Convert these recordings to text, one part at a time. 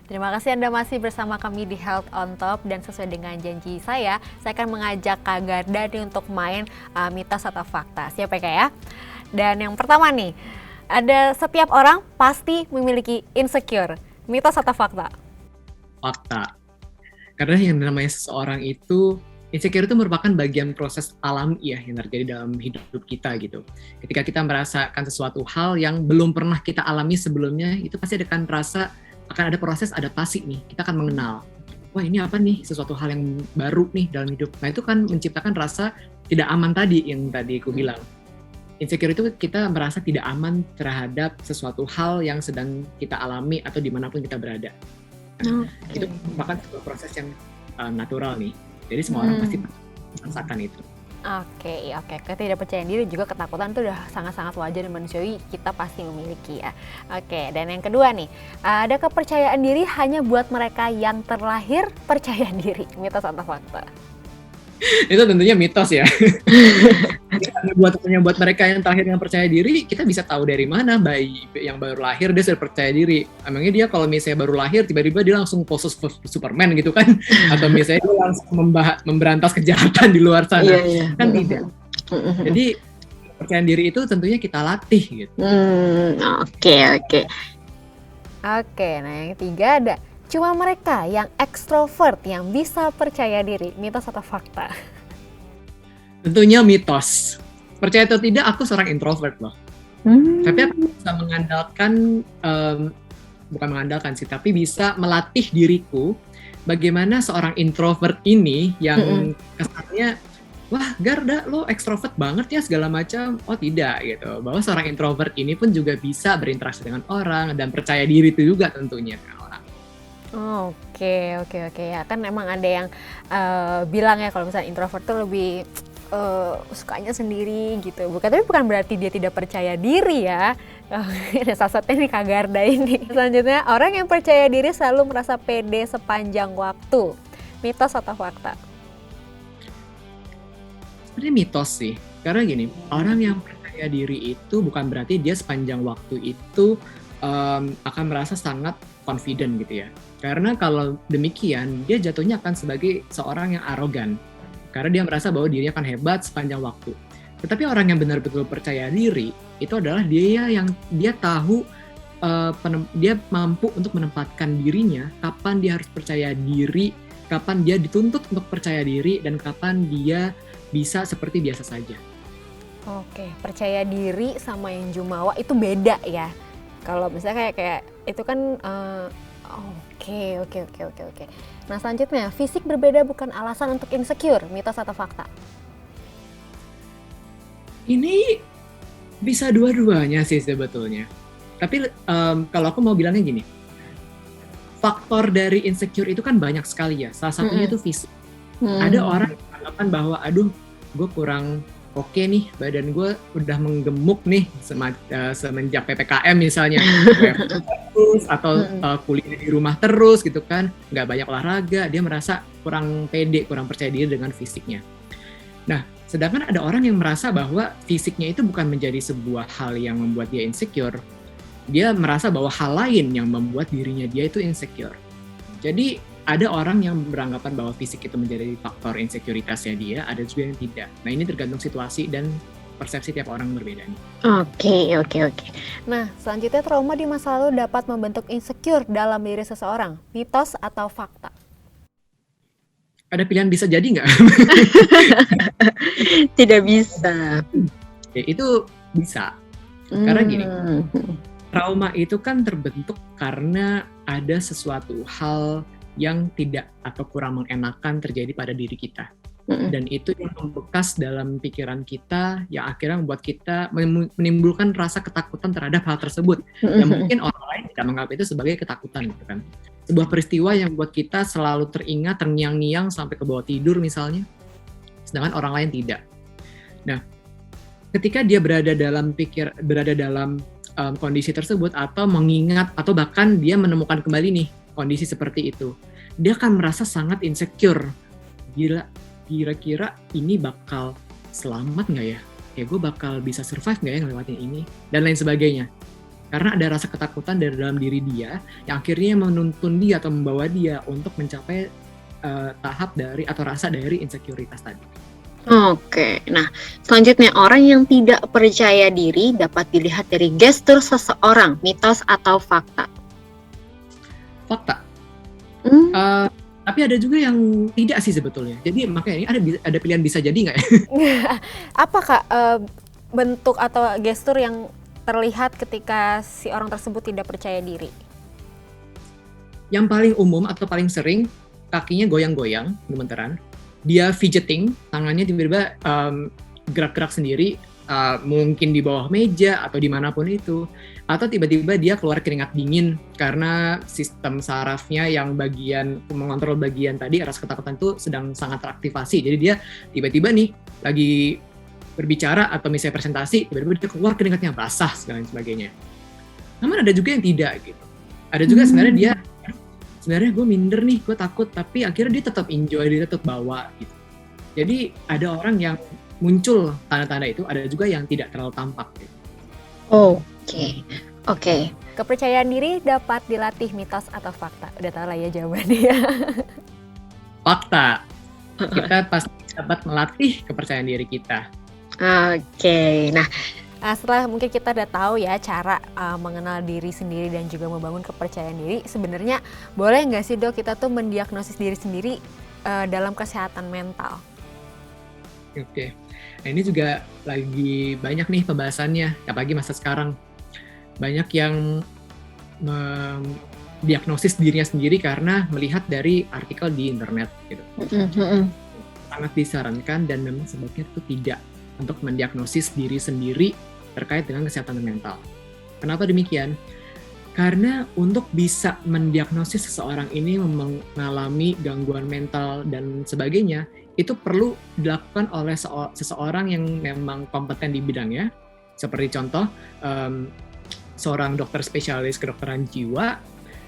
Terima kasih Anda masih bersama kami di Health on Top, dan sesuai dengan janji saya akan mengajak Kak Garda nih untuk main mitos atau fakta. Siap ya Kak ya? Dan yang pertama nih, ada setiap orang pasti memiliki insecure. Mitos atau fakta? Fakta. Karena yang namanya seseorang itu, insecure itu merupakan bagian proses alami ya yang terjadi dalam hidup kita gitu. Ketika kita merasakan sesuatu hal yang belum pernah kita alami sebelumnya, itu pasti akan ada proses adaptasi nih. Kita akan mengenal, wah ini apa nih, sesuatu hal yang baru nih dalam hidup. Nah itu kan menciptakan rasa tidak aman tadi yang tadi aku bilang. Insecure itu kita merasa tidak aman terhadap sesuatu hal yang sedang kita alami atau dimanapun kita berada. Nah, itu merupakan sebuah proses yang natural nih. Jadi semua orang pasti merasakan itu. Oke. Ketidakpercayaan diri juga ketakutan itu udah sangat-sangat wajar dan manusiawi, kita pasti memiliki ya. Oke, dan yang kedua nih, ada kepercayaan diri hanya buat mereka yang terlahir percaya diri. Mitos atau fakta? Itu tentunya mitos ya. buat mereka yang terakhir yang percaya diri, kita bisa tahu dari mana bayi yang baru lahir dia sudah percaya diri. Emangnya dia kalau misalnya baru lahir tiba-tiba dia langsung pose Superman gitu kan? Atau misalnya dia langsung memberantas kejahatan di luar sana? Kan tidak. Jadi kepercayaan diri itu tentunya kita latih gitu. Oke, nah yang ketiga ada cuma mereka yang ekstrovert yang bisa percaya diri. Mitos atau fakta? Tentunya mitos. Percaya atau tidak, aku seorang introvert loh. Tapi aku bisa bukan mengandalkan sih, tapi bisa melatih diriku bagaimana seorang introvert ini yang kesannya, wah Garda lo ekstrovert banget ya segala macam. Oh tidak gitu. Bahwa seorang introvert ini pun juga bisa berinteraksi dengan orang dan percaya diri itu juga tentunya dengan orang. Oke ya, kan emang ada yang bilang ya kalau misalnya introvert tuh lebih sukanya sendiri gitu. Tapi bukan berarti dia tidak percaya diri ya. Salah satunya nih Kak Garda ini. Selanjutnya, orang yang percaya diri selalu merasa pede sepanjang waktu. Mitos atau fakta? Sebenarnya mitos sih. Karena gini, orang yang percaya diri itu bukan berarti dia sepanjang waktu itu akan merasa sangat confident gitu ya. Karena kalau demikian, dia jatuhnya akan sebagai seorang yang arogan. Karena dia merasa bahwa dirinya akan hebat sepanjang waktu. Tetapi orang yang benar-benar percaya diri, itu adalah dia yang dia tahu, dia mampu untuk menempatkan dirinya, kapan dia harus percaya diri, kapan dia dituntut untuk percaya diri, dan kapan dia bisa seperti biasa saja. Oke, percaya diri sama yang jumawa itu beda ya. Kalau misalnya kayak itu kan Oke. Nah selanjutnya, fisik berbeda bukan alasan untuk insecure. Mitos atau fakta? Ini bisa dua-duanya sih sebetulnya. Tapi kalau aku mau bilangnya gini, faktor dari insecure itu kan banyak sekali ya. Salah satunya itu fisik. Ada orang yang mengatakan bahwa, aduh gue kurang oke nih, badan gue udah menggemuk nih semenjak PPKM misalnya. Terus atau kuliah di rumah terus gitu kan, nggak banyak olahraga, dia merasa kurang pede, kurang percaya diri dengan fisiknya. Nah, sedangkan ada orang yang merasa bahwa fisiknya itu bukan menjadi sebuah hal yang membuat dia insecure. Dia merasa bahwa hal lain yang membuat dirinya dia itu insecure. Jadi ada orang yang beranggapan bahwa fisik itu menjadi faktor insekuritasnya dia, ada juga yang tidak. Nah ini tergantung situasi dan persepsi tiap orang berbeda nih. Oke. Nah, selanjutnya, trauma di masa lalu dapat membentuk insecure dalam diri seseorang. Mitos atau fakta? Ada pilihan bisa jadi nggak? Tidak bisa. Ya, itu bisa. Karena gini, trauma itu kan terbentuk karena ada sesuatu hal yang tidak atau kurang mengenakan terjadi pada diri kita. Dan itu yang membekas dalam pikiran kita, yang akhirnya membuat kita menimbulkan rasa ketakutan terhadap hal tersebut. Yang mungkin orang lain tidak menganggap itu sebagai ketakutan gitu kan. Sebuah peristiwa yang membuat kita selalu teringat, terngiang-ngiang sampai ke bawah tidur misalnya, sedangkan orang lain tidak. Nah, ketika dia berada dalam kondisi tersebut atau mengingat atau bahkan dia menemukan kembali nih kondisi seperti itu, dia akan merasa sangat insecure. Gila, kira-kira ini bakal selamat nggak ya? Ya gue bakal bisa survive nggak ya ngelewatin ini? Dan lain sebagainya. Karena ada rasa ketakutan dari dalam diri dia yang akhirnya menuntun dia atau membawa dia untuk mencapai tahap dari atau rasa dari insekuritas tadi. Oke, nah selanjutnya orang yang tidak percaya diri dapat dilihat dari gestur seseorang, mitos atau fakta. Fakta. Hmm, Tapi ada juga yang tidak sih sebetulnya. Jadi makanya ini ada pilihan bisa jadi nggak ya? Apa Kak bentuk atau gestur yang terlihat ketika si orang tersebut tidak percaya diri? Yang paling umum atau paling sering, kakinya goyang-goyang gemeteran, dia fidgeting, tangannya tiba-tiba gerak-gerak sendiri, mungkin di bawah meja atau dimanapun itu, atau tiba-tiba dia keluar keringat dingin karena sistem sarafnya yang bagian mengontrol bagian tadi rasa ketakutan itu sedang sangat teraktivasi. Jadi dia tiba-tiba nih lagi berbicara atau misalnya presentasi, tiba-tiba dia keluar keringatnya basah segala sebagainya. Namun ada juga yang tidak gitu. Ada juga sebenarnya gue minder nih, gue takut, tapi akhirnya dia tetap enjoy, dia tetap bawa gitu. Jadi ada orang yang muncul tanda-tanda itu, ada juga yang tidak terlalu tampak gitu. Oke. Kepercayaan diri dapat dilatih, mitos atau fakta? Udah tau lah ya jawabannya. Fakta. Kita pasti dapat melatih kepercayaan diri kita. Oke, nah Setelah mungkin kita udah tahu ya cara mengenal diri sendiri dan juga membangun kepercayaan diri, sebenarnya boleh nggak sih Dok kita tuh mendiagnosis diri sendiri dalam kesehatan mental? Oke. Nah ini juga lagi banyak nih pembahasannya, apalagi masa sekarang. Banyak yang mendiagnosis dirinya sendiri karena melihat dari artikel di internet gitu. Sangat disarankan dan memang sebaiknya itu tidak untuk mendiagnosis diri sendiri terkait dengan kesehatan mental. Kenapa demikian? Karena untuk bisa mendiagnosis seseorang ini mengalami gangguan mental dan sebagainya, itu perlu dilakukan oleh seseorang yang memang kompeten di bidangnya. Seperti contoh, seorang dokter spesialis kedokteran jiwa,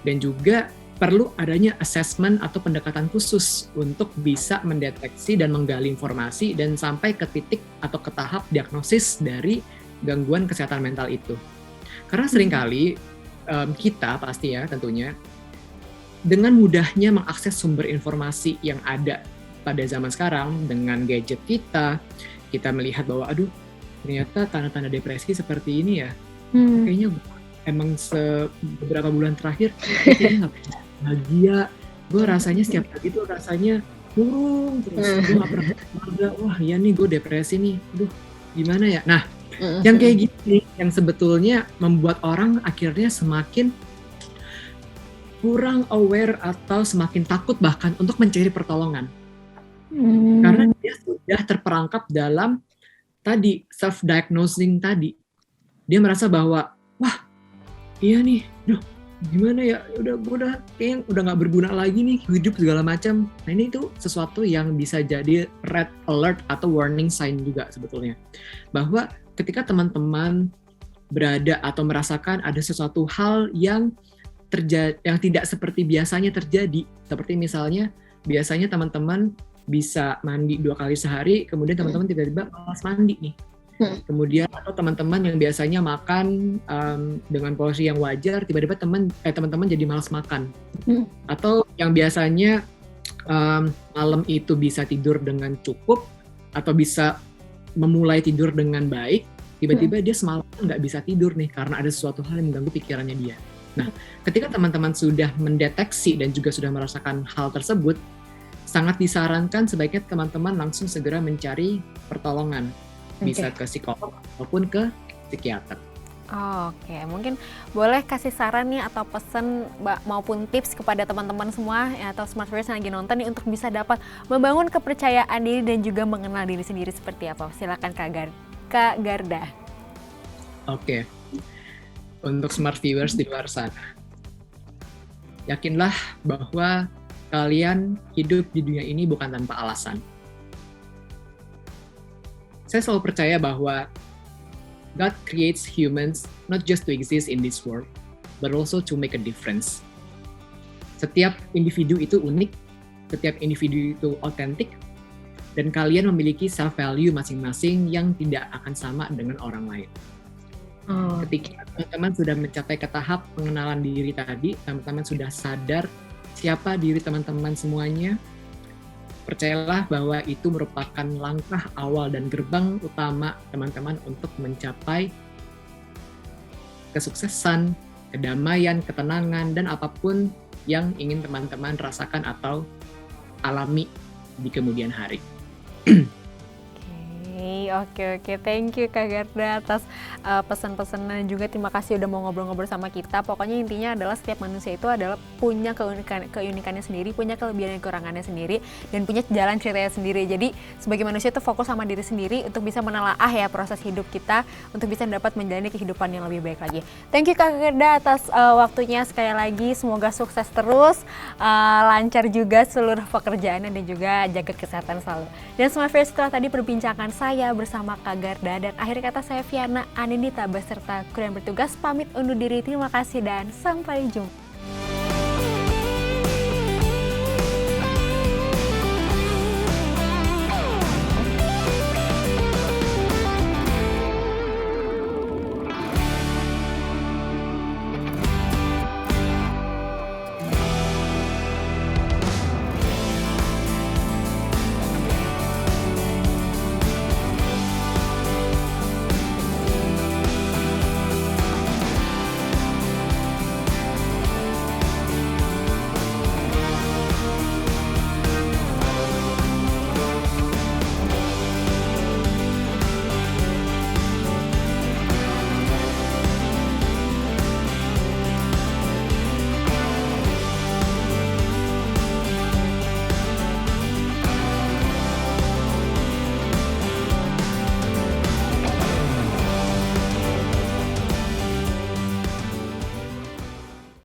dan juga perlu adanya assessment atau pendekatan khusus untuk bisa mendeteksi dan menggali informasi dan sampai ke titik atau ke tahap diagnosis dari gangguan kesehatan mental itu. Karena seringkali kita pasti ya tentunya dengan mudahnya mengakses sumber informasi yang ada pada zaman sekarang dengan gadget kita melihat bahwa aduh ternyata tanda-tanda depresi seperti ini ya. Kayaknya emang beberapa bulan terakhir kayaknya nggak bahagia, gue rasanya setiap pagi tuh rasanya murung terus, gue nggak pernah bahagia, wah iya nih gue depresi nih, aduh gimana ya. Nah yang kayak gini yang sebetulnya membuat orang akhirnya semakin kurang aware atau semakin takut bahkan untuk mencari pertolongan. Karena dia sudah terperangkap dalam tadi self-diagnosing tadi. Dia merasa bahwa wah iya nih, duh gimana ya, udah kayaknya udah nggak berguna lagi nih hidup segala macam. Nah ini tuh sesuatu yang bisa jadi red alert atau warning sign juga sebetulnya, bahwa ketika teman-teman berada atau merasakan ada sesuatu hal yang tidak seperti biasanya terjadi, seperti misalnya biasanya teman-teman bisa mandi 2 kali sehari, kemudian teman-teman tiba-tiba malas mandi nih. Kemudian atau teman-teman yang biasanya makan dengan porsi yang wajar, tiba-tiba teman-teman jadi malas makan. Atau yang biasanya malam itu bisa tidur dengan cukup atau bisa memulai tidur dengan baik, tiba-tiba dia semalam nggak bisa tidur nih karena ada sesuatu hal yang mengganggu pikirannya dia. Nah, ketika teman-teman sudah mendeteksi dan juga sudah merasakan hal tersebut, sangat disarankan sebaiknya teman-teman langsung segera mencari pertolongan. Bisa ke psikolog maupun ke psikiater. Oke, mungkin boleh kasih saran nih atau pesan maupun tips kepada teman-teman semua ya, atau Smart Viewers yang lagi nonton nih untuk bisa dapat membangun kepercayaan diri dan juga mengenal diri sendiri seperti apa. Silakan Kak Garda. Oke. Untuk Smart Viewers di luar sana, yakinlah bahwa kalian hidup di dunia ini bukan tanpa alasan. Saya selalu percaya bahwa God creates humans not just to exist in this world, but also to make a difference. Setiap individu itu unik, setiap individu itu otentik, dan kalian memiliki self-value masing-masing yang tidak akan sama dengan orang lain. Oh, Ketika teman-teman sudah mencapai ke tahap pengenalan diri tadi, teman-teman sudah sadar siapa diri teman-teman semuanya, percayalah bahwa itu merupakan langkah awal dan gerbang utama teman-teman untuk mencapai kesuksesan, kedamaian, ketenangan, dan apapun yang ingin teman-teman rasakan atau alami di kemudian hari. Oke, thank you Kak Gerda atas pesan-pesannya juga. Terima kasih udah mau ngobrol-ngobrol sama kita. Pokoknya intinya adalah setiap manusia itu adalah punya keunikannya sendiri, punya kelebihan dan kekurangannya sendiri, dan punya jalan ceritanya sendiri. Jadi sebagai manusia itu fokus sama diri sendiri untuk bisa menelaah ya proses hidup kita, untuk bisa dapat menjalani kehidupan yang lebih baik lagi. Thank you Kak Gerda atas waktunya sekali lagi. Semoga sukses terus, lancar juga seluruh pekerjaannya, dan juga jaga kesehatan selalu. Dan Smart Viewers, setelah tadi perbincangan saya bersama Kak Gerda, dan akhir kata saya Viana Anindita beserta kru yang bertugas pamit undur diri. Terima kasih dan sampai jumpa.